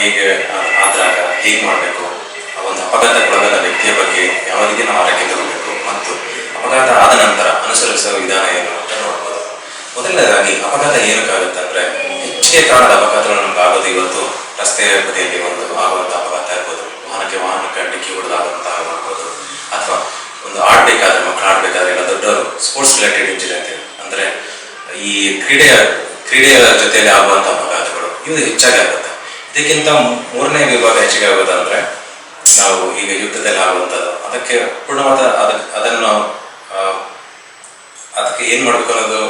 ಹೇಗೆ ಆದಾಗ ಹೇಗೆ ಮಾಡಬೇಕು, ಒಂದು ಅಪಘಾತಕ್ಕೊಳಗಾದ ವ್ಯಕ್ತಿಯ ಬಗ್ಗೆ ಯಾವ ರೀತಿ ನಾವು ಆರೈಕೆ ತಗೋಬೇಕು ಮತ್ತು ಅಪಘಾತ ಆದ ನಂತರ ಅನುಸರಿಸುವ ವಿಧಾನ ಏನು ಅಂತ ನೋಡ್ಬೋದು. ಮೊದಲನೇದಾಗಿ ಅಪಘಾತ ಏನಕ್ಕಾಗುತ್ತೆ ಅಂದರೆ, ಹೆಚ್ಚಿಗೆ ಕಾರಣದ ಅಪಘಾತಗಳು ನಮ್ಗೆ ಆಗೋದು ಇವತ್ತು ರಸ್ತೆಯ ಬದಿಯಲ್ಲಿ ಒಂದು ಆಗುವಂಥ ಅಪಘಾತ ಇರ್ಬೋದು, ವಾಹನಕ್ಕೆ ಡಿಕ್ಕಿ ಹೊಡೆದಾಗುವಂಥ ಆಗ್ಬೋದು, ಅಥವಾ ಒಂದು ಆಡಬೇಕಾದ್ರೆ ಮಕ್ಕಳು ಆಡಬೇಕಾದ್ರೆ ಇಲ್ಲ ದೊಡ್ಡವರು ಸ್ಪೋರ್ಟ್ಸ್ ರಿಲೇಟೆಡ್ ಇಂಜುರಿ ಅಂತೀವಿ, ಅಂದರೆ ಈ ಕ್ರೀಡೆಯ ಜೊತೆಯಲ್ಲಿ ಆಗುವಂಥ ಅಪಘಾತಗಳು ಇವು ಹೆಚ್ಚಾಗಿ ಆಗುತ್ತೆ. ಇದಕ್ಕಿಂತ ಮೂರನೇ ವಿಭಾಗ ಹೆಚ್ಚಿಗೆ ಆಗೋದಂದ್ರೆ ನಾವು ಈಗ ಯುದ್ಧದಲ್ಲಿ ಆಗುವಂಥದ್ದು, ಅದಕ್ಕೆ ಪೂರ್ಣವಾದ ಅದನ್ನು ಅದಕ್ಕೆ ಏನು ಮಾಡಬೇಕು ಅನ್ನೋದು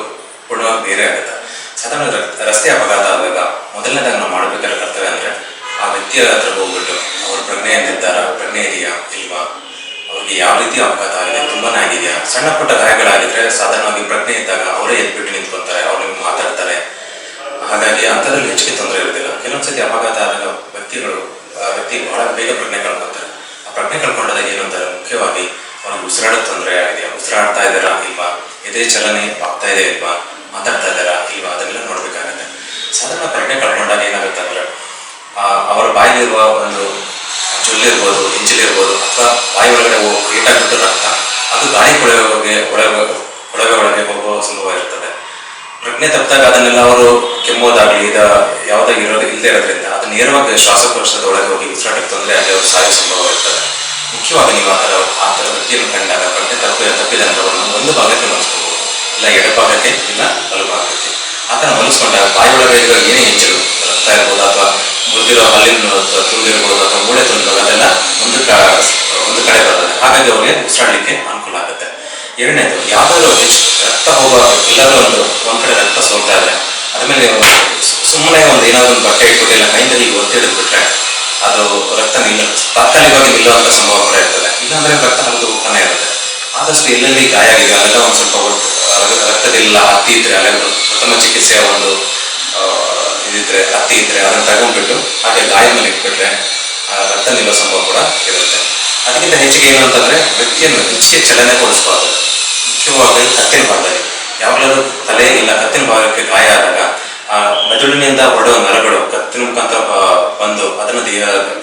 ಪೂರ್ಣವಾಗಿ ಬೇರೆ ಆಗುತ್ತೆ. ಸಾಧಾರಣ ರಸ್ತೆ ಅಪಘಾತ ಆದಾಗ ಮೊದಲನೇದಾಗಿ ನಾವು ಮಾಡಬೇಕಾದ ಕರ್ತವ್ಯ ಅಂದರೆ ಆ ವ್ಯಕ್ತಿಯ ಹತ್ರ ಹೋಗ್ಬಿಟ್ಟು ಅವ್ರ ಪ್ರಜ್ಞೆ ಇದೆಯಾ ಇಲ್ವಾ, ಅವ್ರಿಗೆ ಯಾವ ರೀತಿ ಅಪಘಾತ ಆಗಿದೆ, ತುಂಬಾನೇ ಆಗಿದೆಯಾ, ಸಣ್ಣ ಪುಟ್ಟ ಗಾಯಗಳಾಗಿದ್ರೆ ಸಾಧಾರಣವಾಗಿ ಪ್ರಜ್ಞೆ ಇದ್ದಾಗ ಅವರೇ ಎದ್ಬಿಟ್ಟು ನಿಂತ್ಕೊತಾರೆ, ಅವ್ರು ನಿಮ್ಗೆ ಮಾತಾಡ್ತಾರೆ. ಹಾಗಾಗಿ ಅಂಥದ್ರಲ್ಲಿ ಹೆಚ್ಚಿಗೆ ತೊಂದರೆ ಇರೋದಿಲ್ಲ. ಕೆಲವೊಂದ್ಸತಿ ಅಪಘಾತ ಆದಾಗ ವ್ಯಕ್ತಿ ಬಹಳ ಬೇಗ ಪ್ರಜ್ಞೆ ಕಳ್ಕೊತಾರೆ. ಆ ಪ್ರಜ್ಞೆ ಕಳ್ಕೊಂಡಾಗ ಏನು ಅಂತಾರೆ, ಮುಖ್ಯವಾಗಿ ಅವ್ರಿಗೆ ಉಸಿರಾಡೋ ತೊಂದರೆ ಆಗಿದೆಯಾ, ಉಸಿರಾಡ್ತಾ ಇದ್ದಾರಾ ಇಲ್ವಾ, ಎದೆ ಚಲನೆ ಆಗ್ತಾ ಇದೆ ಇಲ್ವಾ, ಮಾತಾಡ್ತಾ ಇದ್ದಾರಾ ಇಲ್ವಾ, ಅದನ್ನೆಲ್ಲ ನೋಡ್ಬೇಕಾಗುತ್ತೆ. ಸಾಧಾರಣ ಪ್ರಜ್ಞೆ ಕಳ್ಕೊಂಡಾಗ ಏನಾಗುತ್ತೆ ಅಂದ್ರೆ ಅವರ ಬಾಯಿಲಿರುವ ಒಂದು ಜೊಲ್ಲಿರ್ಬೋದು, ಇಂಜಿಲಿರ್ಬೋದು, ಅಥವಾ ಬಾಯಿ ಒಳಗಡೆ ಏಟಾಗ್ಬಿಟ್ಟು ರಕ್ತ ಅದು ಗಾಳಿ ಕೊಳವೆ ಒಳಗೆ ಹೋಗುವ ಸಂಭವ ಇರ್ತದೆ. ಪ್ರಜ್ಞೆ ತಪ್ಪಿದಾಗ ಅದನ್ನೆಲ್ಲ ಅವರು ಕೆಮ್ಮೋದಾಗಲಿ ಯಾವುದೇ ಇಲ್ಲದೆ ಇರೋದ್ರಿಂದ ಅದು ನೇರವಾಗಿ ಶ್ವಾಸಕೋಶದ ಒಳಗೆ ಹೋಗಿ ಉಸಿರಾಟಕ್ಕೆ ತೊಂದರೆ ಆಗಿ ಅವರು ಸಾಯುವ ಸಂಭವ ಇರ್ತದೆ. ಮುಖ್ಯವಾಗಿ ನೀವು ಆ ಥರ ವ್ಯಕ್ತಿಯನ್ನು ಕಂಡಾಗ ಪ್ರಜ್ಞೆ ತಪ್ಪಿದ ಅಂಗವನ್ನು ಒಂದು ಭಾಗಕ್ಕೆ ಮಲಿಸ್ಕೋಬಹುದು, ಇಲ್ಲ ಎಡಭಾಗಕ್ಕೆ ಇಲ್ಲ ಬಲಭಾಗಕ್ಕೆ. ಆ ಥರ ಮಲಿಸ್ಕೊಂಡಾಗ ಬಾಯಿ ಒಳಗೆ ಇರೋ ಏನೇ ಇಂಜಲು ರಕ್ತ ಇರ್ಬೋದು, ಅಥವಾ ಮುರಿದಿರೋ ಹಲ್ಲಿನ ತುಂಬಿರ್ಬೋದು, ಅಥವಾ ಮೂಳೆ ತುಂಬಿರೋದು, ಅದೆಲ್ಲ ಒಂದು ಕಡೆ ಬರ್ತದೆ. ಹಾಗಾಗಿ ಅವ್ರಿಗೆ ಉಸಿರಾಡಲಿಕ್ಕೆ ಅನುಕೂಲ ಆಗುತ್ತೆ. ಎರಡನೇದು, ಯಾವುದಾದ್ರೂ ರಕ್ತ ಹೋಗೋ ಎಲ್ಲರೂ ಒಂದ್ ಕಡೆ ರಕ್ತ ಸೋಲ್ತಾ ಇದ್ರೆ ಅದ್ಮೇಲೆ ಸುಮ್ಮನೆ ಏನಾದ್ರು ಒಂದು ಬಟ್ಟೆ ಇಟ್ಬಿಟ್ಟು ಇಲ್ಲ ಕೈಯಿಂದ ಈಗ ಒತ್ತಿಡಿದ್ಬಿಟ್ರೆ ಅದು ರಕ್ತ ತಾತ್ಕಾಲಿಕವಾಗಿ ನಿಲ್ಲುವಂಥ ಸಂಭವ ಕೂಡ ಇರ್ತದೆ. ಇಲ್ಲಾಂದ್ರೆ ರಕ್ತ ಹರಿದು ಹೋಗ್ತಾನೆ ಇರುತ್ತೆ. ಆದಷ್ಟು ಎಲ್ಲೆಲ್ಲಿ ಗಾಯ ಆಗಿದೆ ಅಲ್ಲೆಲ್ಲ ಒಂದು ಸ್ವಲ್ಪ ರಕ್ತದಿಲ್ಲ ಹತ್ತಿ ಇದ್ರೆ, ಅಲ್ಲೆಲ್ಲ ಪ್ರಥಮ ಚಿಕಿತ್ಸೆಯ ಒಂದು ಇದಿದ್ರೆ ಹತ್ತಿ ಇದ್ರೆ ಅದನ್ನು ತಗೊಂಡ್ಬಿಟ್ಟು ಹಾಗೆ ಗಾಯ ಮೇಲೆ ಇಟ್ಬಿಟ್ರೆ ರಕ್ತ ನಿಲ್ಲೋ ಸಂಭವ ಕೂಡ ಇರುತ್ತೆ. ಅದಕ್ಕಿಂತ ಹೆಚ್ಚಿಗೆ ಏನು ಅಂತಂದ್ರೆ ವ್ಯಕ್ತಿಯನ್ನು ಹೆಚ್ಚಿಗೆ ಚಲನೆ ಕೊಡಿಸಬಾರ್ದು. ಮುಖ್ಯವಾಗಿ ಕತ್ತಿನ ಭಾಗದಲ್ಲಿ ಯಾವಾಗಲೂ ತಲೆ ಇಲ್ಲ ಕತ್ತಿನ ಭಾಗಕ್ಕೆ ಗಾಯ ಆದಾಗ ಆ ಮೆದುಳಿನಿಂದ ಹೊರಡುವ ನರಗಳು ಕತ್ತಿನ ಮುಖಾಂತರ ಬಂದು ಅದನ್ನು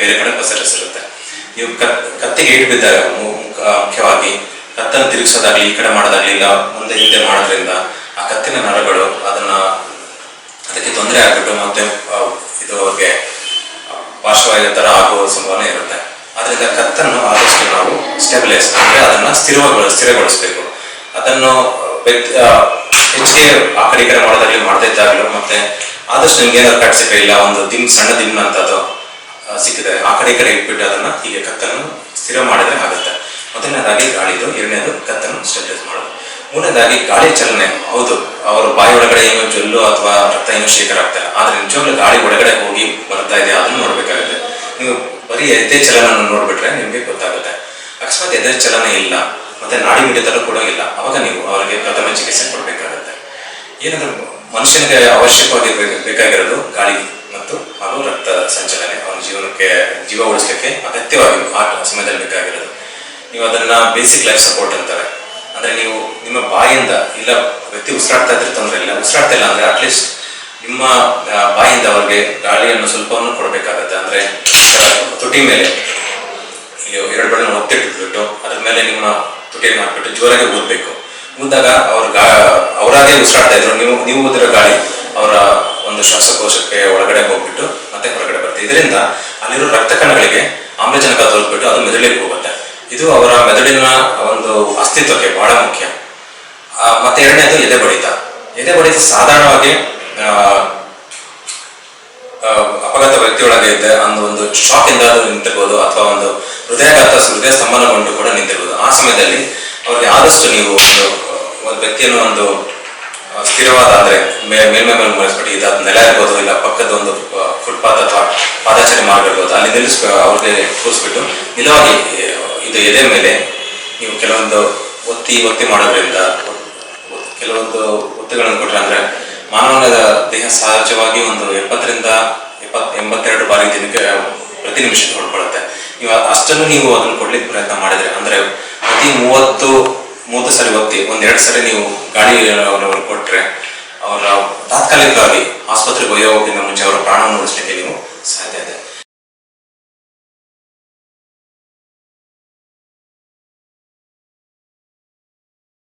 ಬೇರೆ ಕಡೆ ಪಸರಿಸಿರುತ್ತೆ. ನೀವು ಕತ್ತಿಗೆ ಏಟು ಬಿದ್ದಾಗ ಮುಖ್ಯವಾಗಿ ಕತ್ತನ್ನು ತಿರುಗಿಸೋದಾಗ್ಲಿ, ಈ ಕಡೆ ಮಾಡೋದಾಗ್ಲಿ, ಇಲ್ಲ ಮುಂದೆ ಹಿಂದೆ ಮಾಡೋದ್ರಿಂದ ಆ ಕತ್ತಿನ ನರಗಳು ಅದಕ್ಕೆ ತೊಂದರೆ ಆಗ್ಬಿಟ್ಟು ಮತ್ತೆ ಇದು ಅವ್ರಿಗೆ ಪಾರ್ಶ್ವವಾಯು ಥರ ಆಗುವ ಸಂಭವನೆ ಇರುತ್ತೆ. ಅದರಿಂದ ಕತ್ತನ್ನು ಆದಷ್ಟು ನಾವು ಸ್ಟೆಬಿಲೈಸ್ ಅಂದರೆ ಅದನ್ನು ಸ್ಥಿರಗೊಳಿಸಬೇಕು. ಅದನ್ನು ಹೆಚ್ಚಿಗೆ ಆ ಕಡೆ ಈ ಕಡೆ ಮಾಡೋದಾಗ್ಲಿ ಮಾಡದೇ ಇದ್ದಾಗಲೂ, ಮತ್ತೆ ಆದಷ್ಟು ನಿಮ್ಗೆ ಏನಾದ್ರು ಕಟ್ ಸಿಕ್ಕ ಇಲ್ಲ ಒಂದು ಸಣ್ಣ ದಿಮ್ಮ ಅಂತದ್ದು ಸಿಕ್ಕಿದೆ ಆ ಕಡೆ ಈ ಕಡೆ ಇಟ್ಬಿಟ್ಟು ಅದನ್ನ ಹೀಗೆ ಕತ್ತನ್ನು ಸ್ಥಿರ ಮಾಡಿದ್ರೆ ಆಗುತ್ತೆ. ಮೊದಲನೇದಾಗಿ ಗಾಳಿದು, ಎರಡನೇದು ಕತ್ತನ್ನು ಸ್ಟೆಬಿಲೈಸ್ ಮಾಡೋದು. ಮೂರನೇದಾಗಿ ಗಾಳಿ ಚಲನೆ. ಹೌದು, ಅವರು ಬಾಯಿ ಒಳಗಡೆ ಏನೋ ಜೊಲ್ಲು ಅಥವಾ ರಕ್ತ ಏನೋ ಶೇಖರ ಆಗ್ತಾರೆ, ಆದ್ರೆ ನಿಜವಾಗ್ಲೂ ಗಾಳಿ ಒಳಗಡೆ ಹೋಗಿ ಬರ್ತಾ ಇದೆ ಅದನ್ನು ನೋಡ್ಬೇಕಾಗುತ್ತೆ. ನೀವು ಬರೀ ಎದೆ ಚಲನ ನೋಡ್ಬಿಟ್ರೆ ನಿಮ್ಗೆ ಗೊತ್ತಾಗುತ್ತೆ. ಅಕಸ್ಮಾತ್ ಎದೆ ಚಲನೆ ಇಲ್ಲ ಮತ್ತೆ ನಾಡಿ ಮಿಡಿತಲು ಕೂಡ ಇಲ್ಲ, ಅವಾಗ ನೀವು ಅವರಿಗೆ ಪ್ರಥಮ ಚಿಕಿತ್ಸೆ ಕೊಡಬೇಕಾಗುತ್ತೆ. ಏನಂದ್ರೆ ಮನುಷ್ಯನಿಗೆ ಅವಶ್ಯಕವಾಗಿ ಬೇಕಾಗಿರೋದು ಗಾಳಿ ಮತ್ತು ಹಾಗೂ ರಕ್ತ ಸಂಚಲನೆ. ಅವನ ಜೀವ ಉಳಿಸ್ಲಿಕ್ಕೆ ಅಗತ್ಯವಾಗಿ ಆ ಸಮಯದಲ್ಲಿ ಬೇಕಾಗಿರೋದು. ನೀವು ಅದನ್ನ ಬೇಸಿಕ್ ಲೈಫ್ ಸಪೋರ್ಟ್ ಅಂತಾರೆ. ಅಂದ್ರೆ ನೀವು ನಿಮ್ಮ ಬಾಯಿಂದ ಇಲ್ಲ ವ್ಯಕ್ತಿ ಉಸಿರಾಡ್ತಾ ಇದ್ರೆ ತೊಂದರೆ ಇಲ್ಲ, ಉಸಿರಾಡ್ತಾ ಇಲ್ಲ ಅಂದ್ರೆ ಅಟ್ಲೀಸ್ಟ್ ನಿಮ್ಮ ಬಾಯಿಂದ ಅವ್ರಿಗೆ ಗಾಳಿಯನ್ನು ಸ್ವಲ್ಪವನ್ನು ಕೊಡಬೇಕಾಗತ್ತೆ. ಅಂದ್ರೆ ತುಟಿ ಮೇಲೆ ಎರಡು ಬೆರಳನ್ನು ಒತ್ತಿಟ್ಬಿಟ್ಟು ಅದ್ರ ಮೇಲೆ ನಿಮ್ಮ ತುಟಿಯನ್ನು ಹಾಕ್ಬಿಟ್ಟು ಜೋರಾಗಿ ಊದಬೇಕು. ಊದಾಗ ಅವರಾಗೆ ಉಸಿರಾಡ್ತಾ ಇದ್ರು, ನೀವು ಊದಿರೋ ಗಾಳಿ ಅವರ ಒಂದು ಶ್ವಾಸಕೋಶಕ್ಕೆ ಒಳಗಡೆ ಹೋಗ್ಬಿಟ್ಟು ಮತ್ತೆ ಹೊರಗಡೆ ಬರುತ್ತೆ. ಇದರಿಂದ ಅಲ್ಲಿರೋ ರಕ್ತ ಕಣಗಳಿಗೆ ಆಮ್ಲಜನಕ ತೋರಿಸ್ಬಿಟ್ಟು ಅದು ಮೆದುಳಿಗೆ ಹೋಗುತ್ತೆ. ಇದು ಅವರ ಮೆದುಳಿನ ಒಂದು ಅಸ್ತಿತ್ವಕ್ಕೆ ಬಹಳ ಮುಖ್ಯ. ಮತ್ತೆ ಎರಡನೇದು ಎದೆ ಬಡಿತ ಸಾಧಾರಣವಾಗಿ ಅಪಘಾತ ವ್ಯಕ್ತಿಯೊಳಗೆ ಇದ್ದ ಒಂದು ಶಾಕ್ ಇಂದ ನಿಂತಿರ್ಬೋದು, ಅಥವಾ ಒಂದು ಹೃದಯ ಸ್ತಂಭನಗೊಂಡು ಕೂಡ ನಿಂತಿರ್ಬೋದು. ಆ ಸಮಯದಲ್ಲಿ ಅವ್ರಿಗೆ ಆದಷ್ಟು ನೀವು ಒಂದು ವ್ಯಕ್ತಿಯನ್ನು ಒಂದು ಸ್ಥಿರವಾದ ಅಂದ್ರೆ ಮೇಲ್ಮೈ ಮೇಲೆ ಮರೆಸ್ಬಿಟ್ಟು ಇದು ನೆಲ ಇರ್ಬೋದು, ಇಲ್ಲ ಪಕ್ಕದ ಒಂದು ಫುಟ್ಪಾತ್ ಅಥವಾ ಪಾದಚಾರಿ ಮಾರ್ಗ ಇರ್ಬೋದು, ಅಲ್ಲಿ ಅವ್ರಿಗೆ ಕೂರಿಸ್ಬಿಟ್ಟು ನಿಲವಾಗಿ ಇದು ಎದೆ ಮೇಲೆ ನೀವು ಕೆಲವೊಂದು ಒತ್ತಿ ಮಾಡೋದ್ರಿಂದ ಕೆಲವೊಂದು ಒತ್ತುಗಳನ್ನು ಕೊಟ್ಟರೆ, ಅಂದ್ರೆ ಮಾನವನ ದೇಹ ಸಹಜವಾಗಿ ಒಂದು 70ರಿಂದ 82 ಬಾರಿ ದಿನಕ್ಕೆ ಪ್ರತಿ ನಿಮಿಷಕ್ಕೆ ಹೊಡ್ಕೊಳ್ಳುತ್ತೆ. ನೀವು ಅಷ್ಟನ್ನು ನೀವು ಅದನ್ನು ಕೊಡ್ಲಿಕ್ಕೆ ಪ್ರಯತ್ನ ಮಾಡಿದ್ರೆ, ಅಂದ್ರೆ ಪ್ರತಿ 30 ಸರಿ ಒತ್ತಿ 1-2 ಸರಿ ನೀವು ಗಾಳಿ ಕೊಟ್ರೆ ಅವರ ತಾತ್ಕಾಲಿಕವಾಗಿ ಆಸ್ಪತ್ರೆಗೆ ಒಯ್ಯೋಕ್ಕಿಂತ ಮುಂಚೆ ಅವರ